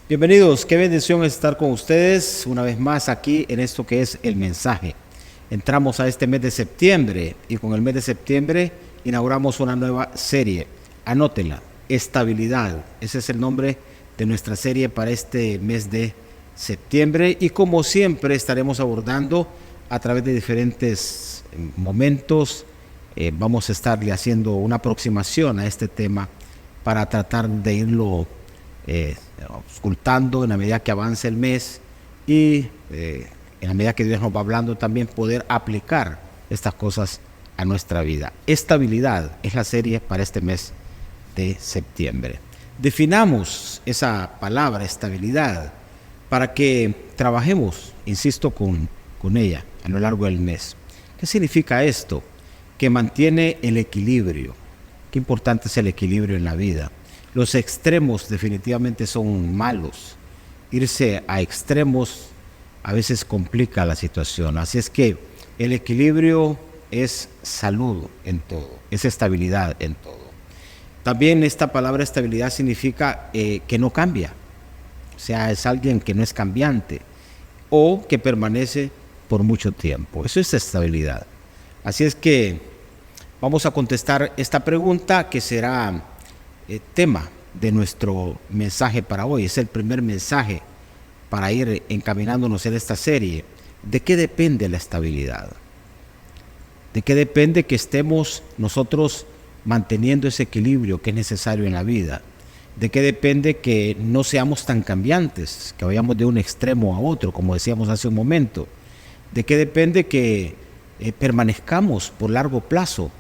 Bienvenidos, qué bendición estar con ustedes una vez más aquí en esto que es el mensaje. Entramos a este mes de septiembre y con el mes de septiembre inauguramos una nueva serie. Anótela, Estabilidad. Ese es el nombre de nuestra serie para este mes de septiembre y como siempre estaremos abordando a través de diferentes momentos. Vamos a estarle haciendo una aproximación a este tema para tratar de irlo auscultando en la medida que avance el mes y en la medida que Dios nos va hablando también poder aplicar estas cosas a nuestra vida. Estabilidad es la serie para este mes de septiembre. Definamos esa palabra estabilidad para que trabajemos, insisto, con ella a lo largo del mes. ¿Qué significa esto? Que mantiene el equilibrio. Qué importante es el equilibrio en la vida. Los extremos definitivamente son malos. Irse a extremos a veces complica la situación. Así es que el equilibrio es salud en todo, es estabilidad en todo. También esta palabra estabilidad significa que no cambia. O sea, es alguien que no es cambiante o que permanece por mucho tiempo. Eso es estabilidad. Así es que vamos a contestar esta pregunta que será tema de nuestro mensaje para hoy. Es el primer mensaje para ir encaminándonos en esta serie. ¿De qué depende la estabilidad? ¿De qué depende que estemos nosotros manteniendo ese equilibrio que es necesario en la vida? ¿De qué depende que no seamos tan cambiantes, que vayamos de un extremo a otro, como decíamos hace un momento? ¿De qué depende que permanezcamos por largo plazo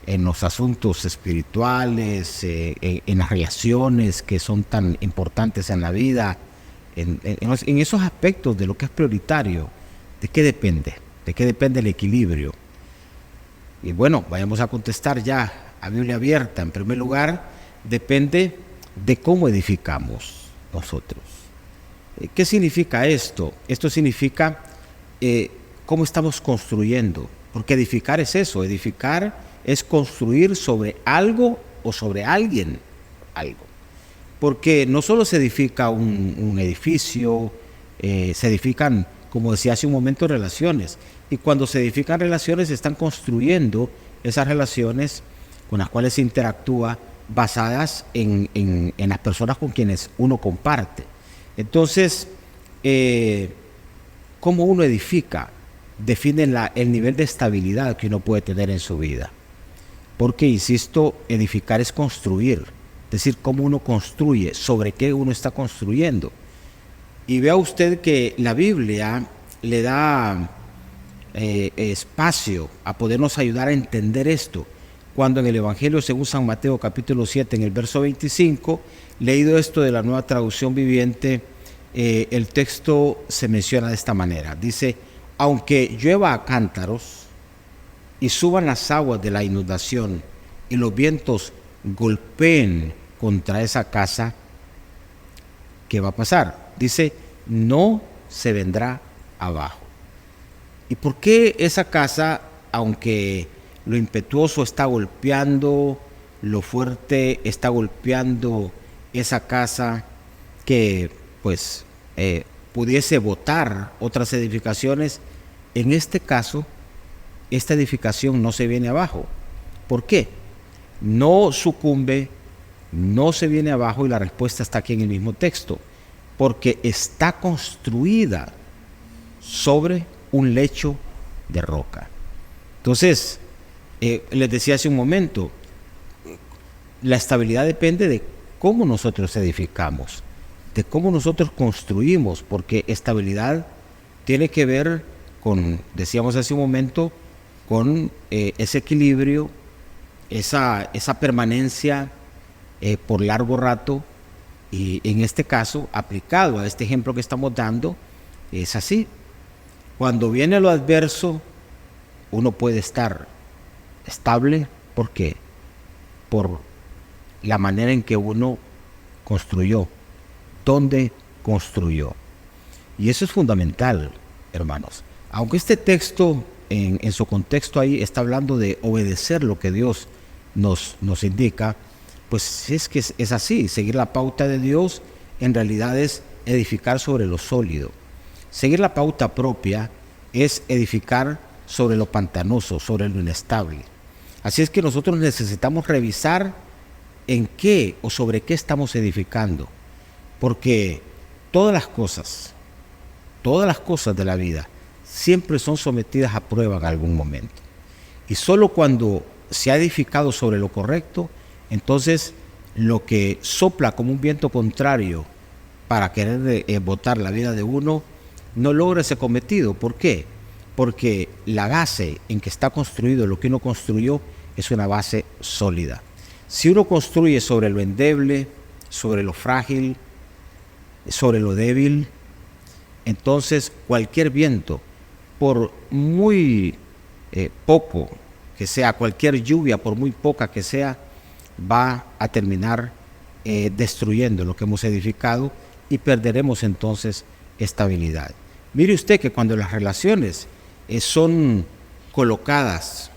en los asuntos espirituales, en las relaciones que son tan importantes en la vida, en esos aspectos de lo que es prioritario? ¿De qué depende? ¿De qué depende el equilibrio? Y bueno, vayamos a contestar ya a Biblia abierta. En primer lugar, depende de cómo edificamos nosotros. ¿Qué significa esto? Esto significa cómo estamos construyendo. Porque edificar es eso, edificar es construir sobre algo o sobre alguien algo. Porque no solo se edifica un edificio, se edifican, como decía hace un momento, relaciones. Y cuando se edifican relaciones, se están construyendo esas relaciones con las cuales se interactúa basadas en las personas con quienes uno comparte. Entonces, cómo uno edifica define el nivel de estabilidad que uno puede tener en su vida. Porque, insisto, edificar es construir. Es decir, cómo uno construye, sobre qué uno está construyendo. Y vea usted que la Biblia le da espacio a podernos ayudar a entender esto. Cuando en el Evangelio según San Mateo capítulo 7, en el verso 25, leído esto de la Nueva Traducción Viviente, el texto se menciona de esta manera. Dice, aunque llueva a cántaros y suban las aguas de la inundación y los vientos golpeen contra esa casa, ¿qué va a pasar? Dice, no se vendrá abajo. ¿Y por qué esa casa, aunque lo impetuoso está golpeando, lo fuerte está golpeando esa casa que pues pudiese botar otras edificaciones, en este caso esta edificación no se viene abajo? ¿Por qué? No sucumbe, no se viene abajo, y la respuesta está aquí en el mismo texto, porque está construida sobre un lecho de roca. Entonces, les decía hace un momento, la estabilidad depende de cómo nosotros edificamos, de cómo nosotros construimos, porque estabilidad tiene que ver con, decíamos hace un momento, con ese equilibrio, esa permanencia por largo rato, y en este caso, aplicado a este ejemplo que estamos dando, es así. Cuando viene lo adverso, uno puede estar estable. ¿Por qué? Por la manera en que uno construyó, dónde construyó. Y eso es fundamental, hermanos. Aunque este texto, en su contexto ahí, está hablando de obedecer lo que Dios nos indica, pues es que es así, seguir la pauta de Dios en realidad es edificar sobre lo sólido. Seguir la pauta propia es edificar sobre lo pantanoso, sobre lo inestable. Así es que nosotros necesitamos revisar en qué o sobre qué estamos edificando, porque todas las cosas de la vida siempre son sometidas a prueba en algún momento. Y solo cuando se ha edificado sobre lo correcto, entonces lo que sopla como un viento contrario para querer botar la vida de uno, no logra ese cometido. ¿Por qué? Porque la base en que está construido lo que uno construyó es una base sólida. Si uno construye sobre lo endeble, sobre lo frágil, sobre lo débil, entonces cualquier viento, por muy poco que sea, cualquier lluvia, por muy poca que sea, va a terminar destruyendo lo que hemos edificado y perderemos entonces estabilidad. Mire usted que cuando las relaciones son colocadas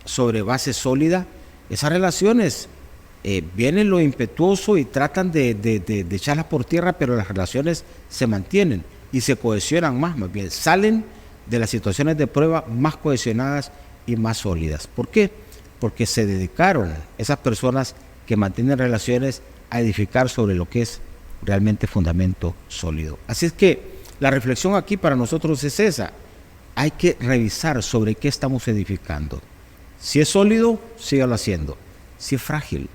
sobre base sólida, esas relaciones vienen lo impetuoso y tratan de echarlas por tierra, pero las relaciones se mantienen y se cohesionan más bien, salen de las situaciones de prueba más cohesionadas y más sólidas. ¿Por qué? Porque se dedicaron esas personas que mantienen relaciones a edificar sobre lo que es realmente fundamento sólido. Así es que la reflexión aquí para nosotros es esa. Hay que revisar sobre qué estamos edificando. Si es sólido, sígalo haciendo. Si es frágil,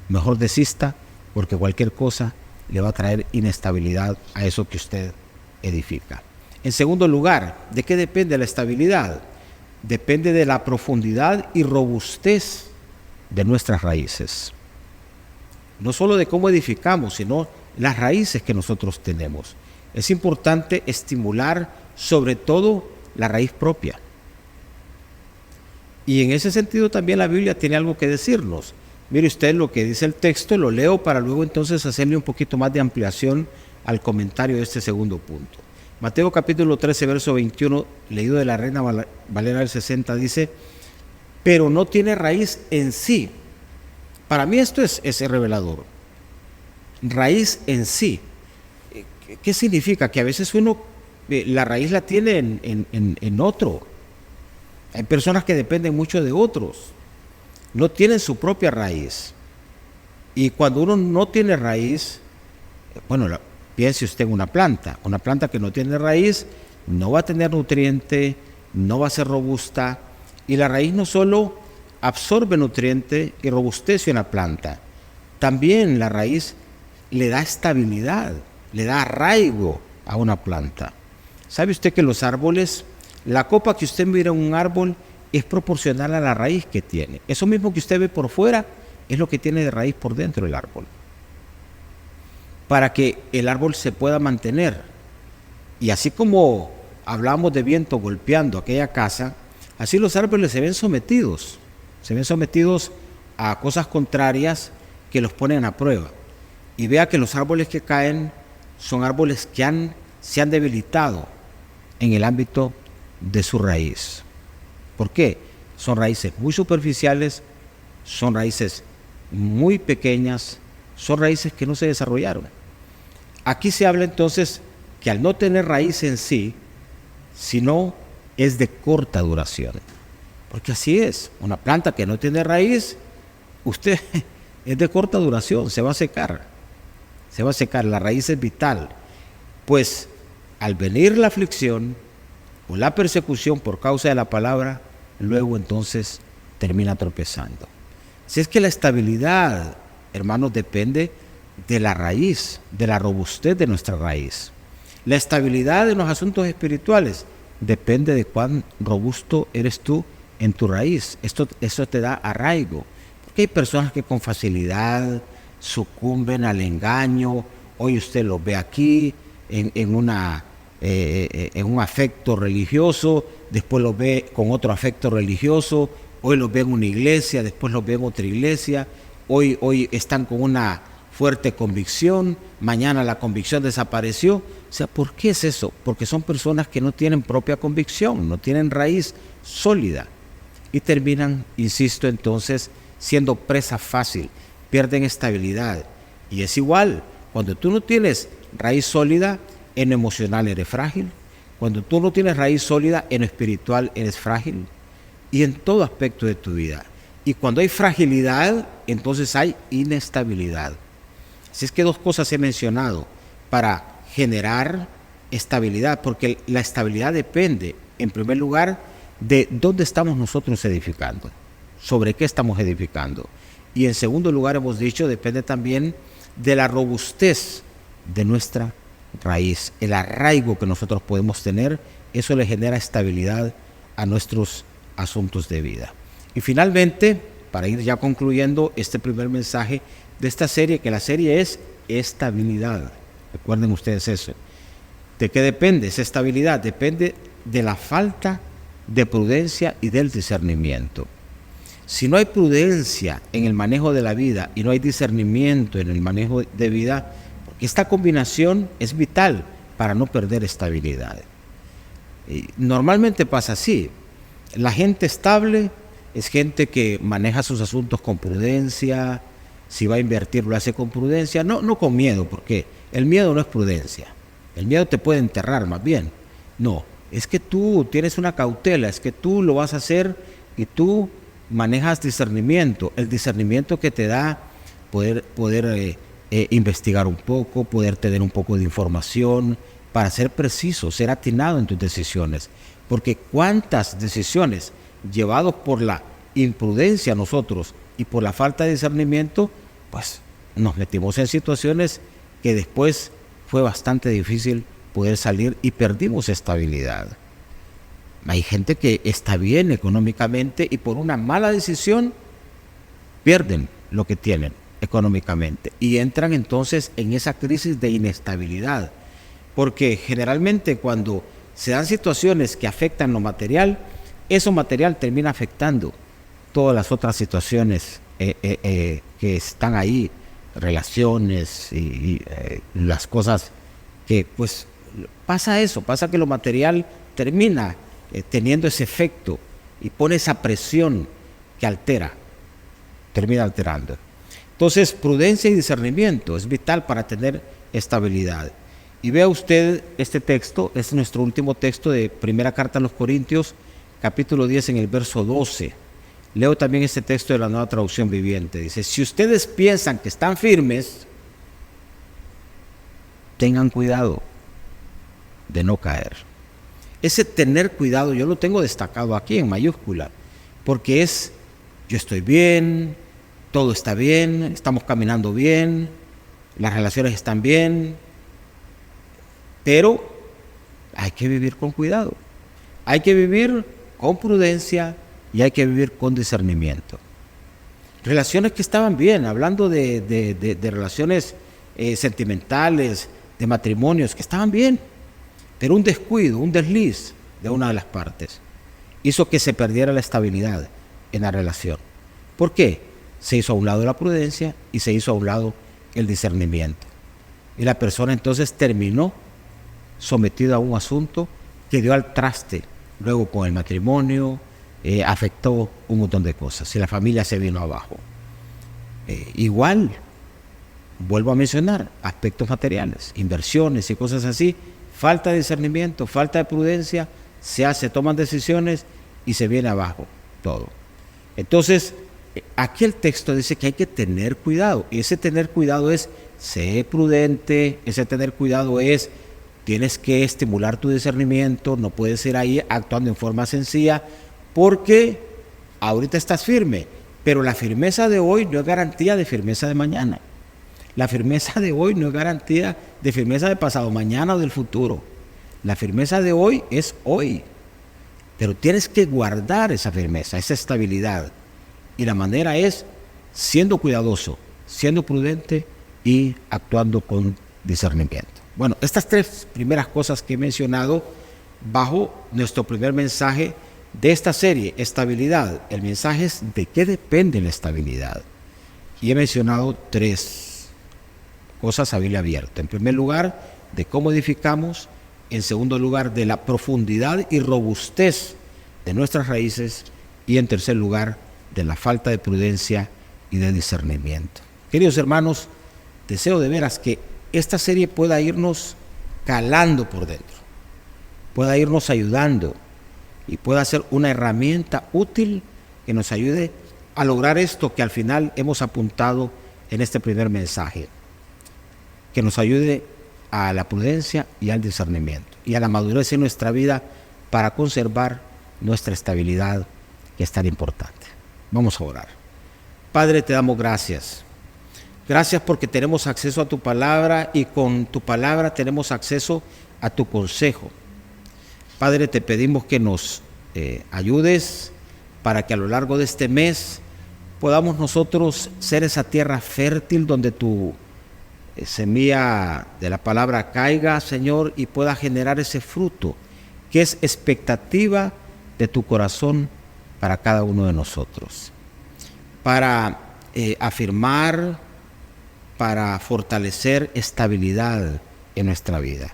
mejor desista, porque cualquier cosa le va a traer inestabilidad a eso que usted edifica. En segundo lugar, ¿de qué depende la estabilidad? Depende de la profundidad y robustez de nuestras raíces. No solo de cómo edificamos, sino las raíces que nosotros tenemos. Es importante estimular sobre todo la raíz propia. Y en ese sentido también la Biblia tiene algo que decirnos. Mire usted lo que dice el texto, lo leo para luego entonces hacerle un poquito más de ampliación al comentario de este segundo punto. Mateo capítulo 13, verso 21, leído de la Reina Valera del 60, dice: pero no tiene raíz en sí. Para mí esto es revelador. Raíz en sí. ¿Qué significa? Que a veces uno la raíz la tiene en otro. Hay personas que dependen mucho de otros. No tienen su propia raíz. Y cuando uno no tiene raíz, bueno, piense usted en una planta que no tiene raíz, no va a tener nutriente, no va a ser robusta, y la raíz no solo absorbe nutriente y robustece una planta, también la raíz le da estabilidad, le da arraigo a una planta. ¿Sabe usted que los árboles, la copa que usted mira en un árbol es proporcional a la raíz que tiene? Eso mismo que usted ve por fuera es lo que tiene de raíz por dentro el árbol, para que el árbol se pueda mantener. Y así como hablamos de viento golpeando aquella casa, así los árboles se ven sometidos a cosas contrarias que los ponen a prueba. Y vea que los árboles que caen son árboles que se han debilitado en el ámbito de su raíz. ¿Por qué? Son raíces muy superficiales, son raíces muy pequeñas, son raíces que no se desarrollaron. Aquí se habla entonces que al no tener raíz en sí, sino es de corta duración. Porque así es, una planta que no tiene raíz, usted es de corta duración, se va a secar, la raíz es vital. Pues al venir la aflicción o la persecución por causa de la palabra, luego entonces termina tropezando. Si es que la estabilidad, hermanos, depende de la raíz, de la robustez de nuestra raíz. La estabilidad en los asuntos espirituales depende de cuán robusto eres tú en tu raíz. Eso te da arraigo. Porque hay personas que con facilidad sucumben al engaño. Hoy usted los ve aquí en un afecto religioso, después los ve con otro afecto religioso, hoy los ve en una iglesia, después los ve en otra iglesia, hoy están con una fuerte convicción, mañana la convicción desapareció. O sea, ¿por qué es eso? Porque son personas que no tienen propia convicción, no tienen raíz sólida y terminan, insisto, entonces siendo presa fácil, pierden estabilidad. Y es igual Cuando tú no tienes raíz sólida, en lo emocional eres frágil. Cuando tú no tienes raíz sólida, en lo espiritual eres frágil. Y en todo aspecto de tu vida. Y cuando hay fragilidad, entonces hay inestabilidad. Así es que 2 cosas he mencionado para generar estabilidad, porque la estabilidad depende, en primer lugar, de dónde estamos nosotros edificando, sobre qué estamos edificando. Y en segundo lugar, hemos dicho, depende también de la robustez de nuestra raíz, el arraigo que nosotros podemos tener. Eso le genera estabilidad a nuestros asuntos de vida. Y finalmente, para ir ya concluyendo este primer mensaje de esta serie, que la serie es estabilidad. Recuerden ustedes eso. ¿De qué depende esa estabilidad? Depende de la falta de prudencia y del discernimiento. Si no hay prudencia en el manejo de la vida y no hay discernimiento en el manejo de vida, porque esta combinación es vital para no perder estabilidad. Y normalmente pasa así. La gente estable es gente que maneja sus asuntos con prudencia. Si va a invertir, lo hace con prudencia, no con miedo, porque el miedo no es prudencia. El miedo te puede enterrar más bien. No, es que tú tienes una cautela, es que tú lo vas a hacer y tú manejas discernimiento. El discernimiento que te da poder investigar un poco, poder tener un poco de información para ser preciso, ser atinado en tus decisiones. Porque cuántas decisiones llevados por la imprudencia nosotros y por la falta de discernimiento, pues nos metimos en situaciones que después fue bastante difícil poder salir y perdimos estabilidad. Hay gente que está bien económicamente y por una mala decisión pierden lo que tienen económicamente y entran entonces en esa crisis de inestabilidad, porque generalmente cuando se dan situaciones que afectan lo material, eso material termina afectando todas las otras situaciones que están ahí, relaciones y las cosas que pues pasa eso, pasa que lo material termina teniendo ese efecto y pone esa presión que termina alterando. Entonces, prudencia y discernimiento es vital para tener estabilidad. Y vea usted este texto, es nuestro último texto de primera carta a los Corintios, capítulo 10 en el verso 12. Leo también este texto de la Nueva Traducción Viviente. Dice, si ustedes piensan que están firmes, tengan cuidado de no caer. Ese tener cuidado, yo lo tengo destacado aquí en mayúscula, porque es, yo estoy bien, todo está bien, estamos caminando bien, las relaciones están bien, pero hay que vivir con cuidado, hay que vivir con prudencia y hay que vivir con discernimiento. Relaciones que estaban bien, hablando de relaciones sentimentales, de matrimonios que estaban bien, pero un descuido, un desliz de una de las partes hizo que se perdiera la estabilidad en la relación. ¿Por qué? Se hizo a un lado la prudencia y se hizo a un lado el discernimiento. Y la persona entonces terminó sometida a un asunto que dio al traste luego con el matrimonio, afectó un montón de cosas y la familia se vino abajo. Igual, vuelvo a mencionar, aspectos materiales, inversiones y cosas así, falta de discernimiento, falta de prudencia, se toman decisiones y se viene abajo todo. Entonces, aquí el texto dice que hay que tener cuidado, y ese tener cuidado es ser prudente, ese tener cuidado es, tienes que estimular tu discernimiento, no puedes ir ahí actuando en forma sencilla, porque ahorita estás firme, pero la firmeza de hoy no es garantía de firmeza de mañana. La firmeza de hoy no es garantía de firmeza de pasado mañana o del futuro. La firmeza de hoy es hoy, pero tienes que guardar esa firmeza, esa estabilidad. Y la manera es siendo cuidadoso, siendo prudente y actuando con discernimiento. Bueno, estas 3 primeras cosas que he mencionado bajo nuestro primer mensaje de esta serie, estabilidad. El mensaje es de qué depende la estabilidad. Y he mencionado 3 cosas a Biblia abierta. En primer lugar, de cómo edificamos. En segundo lugar, de la profundidad y robustez de nuestras raíces. Y en tercer lugar, de la falta de prudencia y de discernimiento. Queridos hermanos, deseo de veras que esta serie pueda irnos calando por dentro, pueda irnos ayudando y pueda ser una herramienta útil que nos ayude a lograr esto que al final hemos apuntado en este primer mensaje, que nos ayude a la prudencia y al discernimiento y a la madurez en nuestra vida para conservar nuestra estabilidad, que es tan importante. Vamos a orar. Padre, te damos gracias. Gracias porque tenemos acceso a tu palabra y con tu palabra tenemos acceso a tu consejo. Padre, te pedimos que nos ayudes para que a lo largo de este mes podamos nosotros ser esa tierra fértil donde tu semilla de la palabra caiga, Señor, y pueda generar ese fruto que es expectativa de tu corazón para cada uno de nosotros, para afirmar, para fortalecer estabilidad en nuestra vida.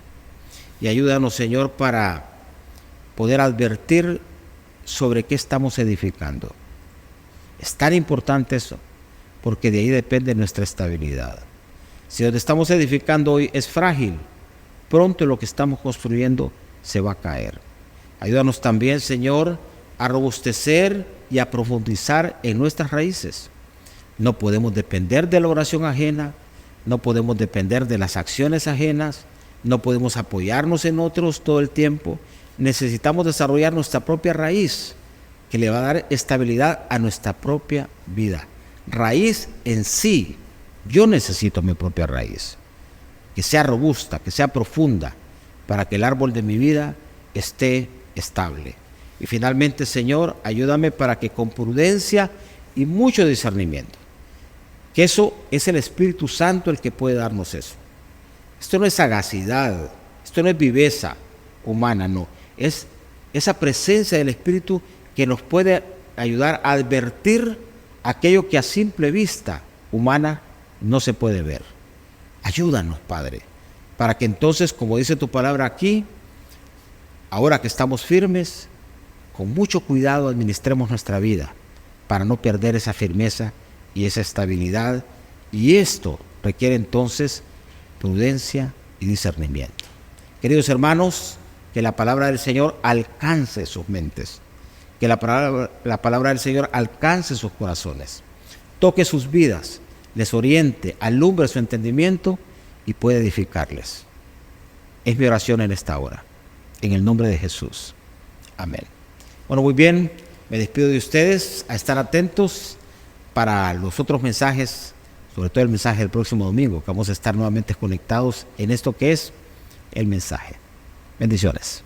Y ayúdanos, Señor, para poder advertir sobre qué estamos edificando. Es tan importante eso, porque de ahí depende nuestra estabilidad. Si donde estamos edificando hoy es frágil, pronto lo que estamos construyendo se va a caer. Ayúdanos también, Señor, a robustecer y a profundizar en nuestras raíces. No podemos depender de la oración ajena, no podemos depender de las acciones ajenas, no podemos apoyarnos en otros todo el tiempo. Necesitamos desarrollar nuestra propia raíz, que le va a dar estabilidad a nuestra propia vida. Raíz en sí. Yo necesito mi propia raíz, que sea robusta, que sea profunda, para que el árbol de mi vida esté estable. Y finalmente, Señor, ayúdame para que con prudencia y mucho discernimiento, que eso es el Espíritu Santo el que puede darnos eso. Esto no es sagacidad, esto no es viveza humana, no. Es esa presencia del Espíritu que nos puede ayudar a advertir aquello que a simple vista humana no se puede ver. Ayúdanos, Padre, para que entonces, como dice tu palabra aquí, ahora que estamos firmes, con mucho cuidado administremos nuestra vida para no perder esa firmeza y esa estabilidad. Y esto requiere entonces prudencia y discernimiento. Queridos hermanos, que la palabra del Señor alcance sus mentes, que la palabra del Señor alcance sus corazones, toque sus vidas, les oriente, alumbre su entendimiento y puede edificarles. Es mi oración en esta hora, en el nombre de Jesús. Amén. Bueno, muy bien, me despido de ustedes, a estar atentos para los otros mensajes, sobre todo el mensaje del próximo domingo, que vamos a estar nuevamente conectados en esto que es el mensaje. Bendiciones.